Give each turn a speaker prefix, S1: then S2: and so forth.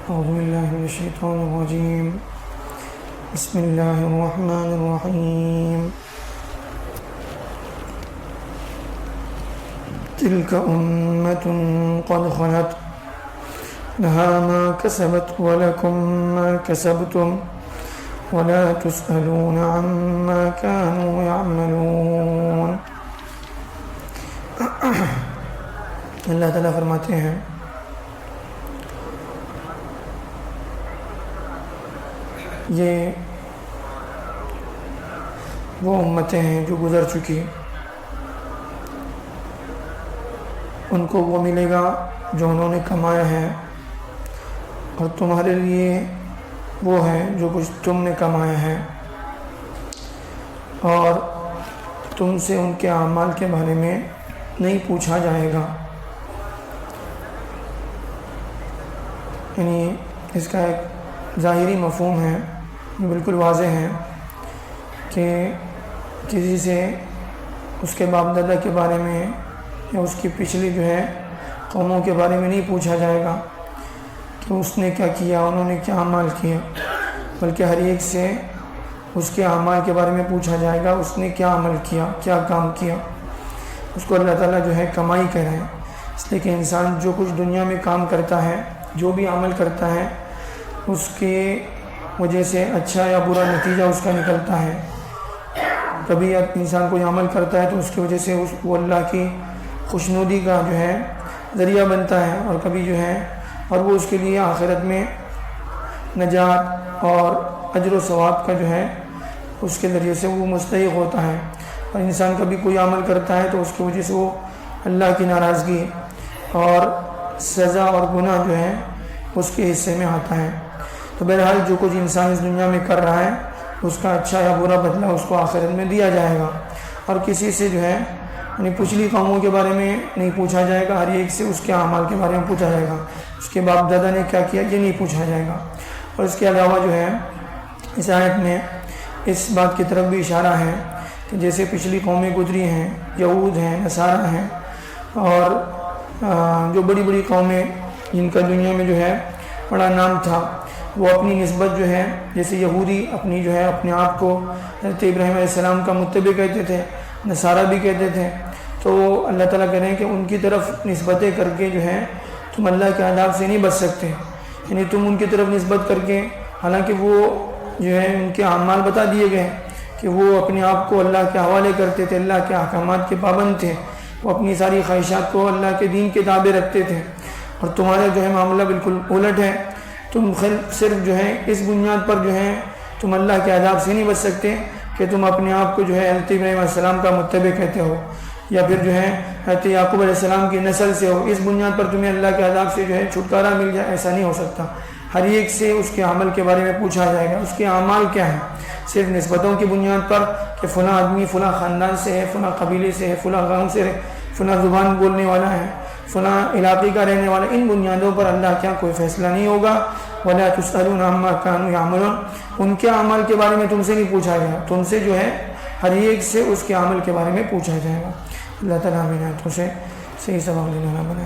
S1: أعوذ بالله من الشيطان الرجيم. بسم الله الرحمن الرحيم. تلك أمة قد خلت لها ما كسبت ولكم ما كسبتم ولا تسألون عما كانوا يعملون. اللہ تعالیٰ فرماتے ہیں یہ وہ امتیں ہیں جو گزر چکی، ان کو وہ ملے گا جو انہوں نے کمایا ہے، اور تمہارے لیے وہ ہے جو کچھ تم نے کمایا ہے، اور تم سے ان کے اعمال کے بارے میں نہیں پوچھا جائے گا۔ یعنی اس کا ایک ظاہری مفہوم ہے، بالکل واضح ہے کہ کسی سے اس کے باپ دادا کے بارے میں یا اس کی پچھلی قوموں کے بارے میں نہیں پوچھا جائے گا کہ اس نے کیا کیا، انہوں نے کیا اعمال کیا، بلکہ ہر ایک سے اس کے اعمال کے بارے میں پوچھا جائے گا، اس نے کیا عمل کیا، کیا کام کیا۔ اس کو اللہ تعالیٰ کمائی کہہ رہے ہیں، اس لیے کہ انسان جو کچھ دنیا میں کام کرتا ہے، جو بھی عمل کرتا ہے، اس کے وجہ سے اچھا یا برا نتیجہ اس کا نکلتا ہے۔ کبھی انسان کوئی عمل کرتا ہے تو اس کی وجہ سے وہ اللہ کی خوشنودی کا ذریعہ بنتا ہے، اور کبھی اور وہ اس کے لیے آخرت میں نجات اور اجر و ثواب کا اس کے ذریعے سے وہ مستحق ہوتا ہے۔ اور انسان کبھی کوئی عمل کرتا ہے تو اس کی وجہ سے وہ اللہ کی ناراضگی اور سزا اور گناہ اس کے حصے میں آتا ہے۔ تو بہرحال جو کچھ انسان اس دنیا میں کر رہا ہے اس کا اچھا یا برا بدلہ اس کو آخرت میں دیا جائے گا، اور کسی سے یعنی پچھلی قوموں کے بارے میں نہیں پوچھا جائے گا، ہر ایک سے اس کے اعمال کے بارے میں پوچھا جائے گا، اس کے باپ دادا نے کیا کیا یہ نہیں پوچھا جائے گا۔ اور اس کے علاوہ اس آیت میں اس بات کی طرف بھی اشارہ ہے کہ جیسے پچھلی قومیں گزری ہیں، یہود ہیں، نصارہ ہیں، اور جو بڑی بڑی قومیں جن کا دنیا میں بڑا نام تھا، وہ اپنی نسبت جیسے یہودی اپنے آپ کو حضرت ابراہیم علیہ السلام کا متبع کہتے تھے، نصارہ بھی کہتے تھے، تو اللہ تعالیٰ کہہ رہے ہیں کہ ان کی طرف نسبتیں کر کے تم اللہ کے عذاب سے نہیں بچ سکتے۔ یعنی تم ان کی طرف نسبت کر کے، حالانکہ وہ ان کے اعمال بتا دیے گئے کہ وہ اپنے آپ کو اللہ کے حوالے کرتے تھے، اللہ کے احکامات کے پابند تھے، وہ اپنی ساری خواہشات کو اللہ کے دین کے تابع رکھتے تھے، اور تمہارا معاملہ بالکل الٹ ہے۔ تم صرف اس بنیاد پر تم اللہ کے عذاب سے نہیں بچ سکتے کہ تم اپنے آپ کو حضرت ابراہیم علیہ السلام کا متبع کہتے ہو، یا پھر حضرت یعقوب علیہ السلام کی نسل سے ہو، اس بنیاد پر تمہیں اللہ کے عذاب سے چھٹکارا مل جائے، ایسا نہیں ہو سکتا۔ ہر ایک سے اس کے عمل کے بارے میں پوچھا جائے گا، اس کے اعمال کیا ہیں۔ صرف نسبتوں کی بنیاد پر کہ فلاں آدمی فلاں خاندان سے ہے، فلاں قبیلے سے ہے، فلاں گاؤں سے ہے، فلاں زبان بولنے والا ہے، فلاں علاقے کا رہنے والا، ان بنیادوں پر اللہ کیا کوئی فیصلہ نہیں ہوگا۔ وَلَا تُسْأَلُونَ عَمَّا كَانُوا يَعْمَلُونَ، ان کے اعمال کے بارے میں تم سے نہیں پوچھا گیا، تم سے ہر ایک سے اس کے عمل کے بارے میں پوچھا جائے گا۔ اللہ تعالیٰ ہمیں آیتوں سے صحیح سبق دینے والا بنائے۔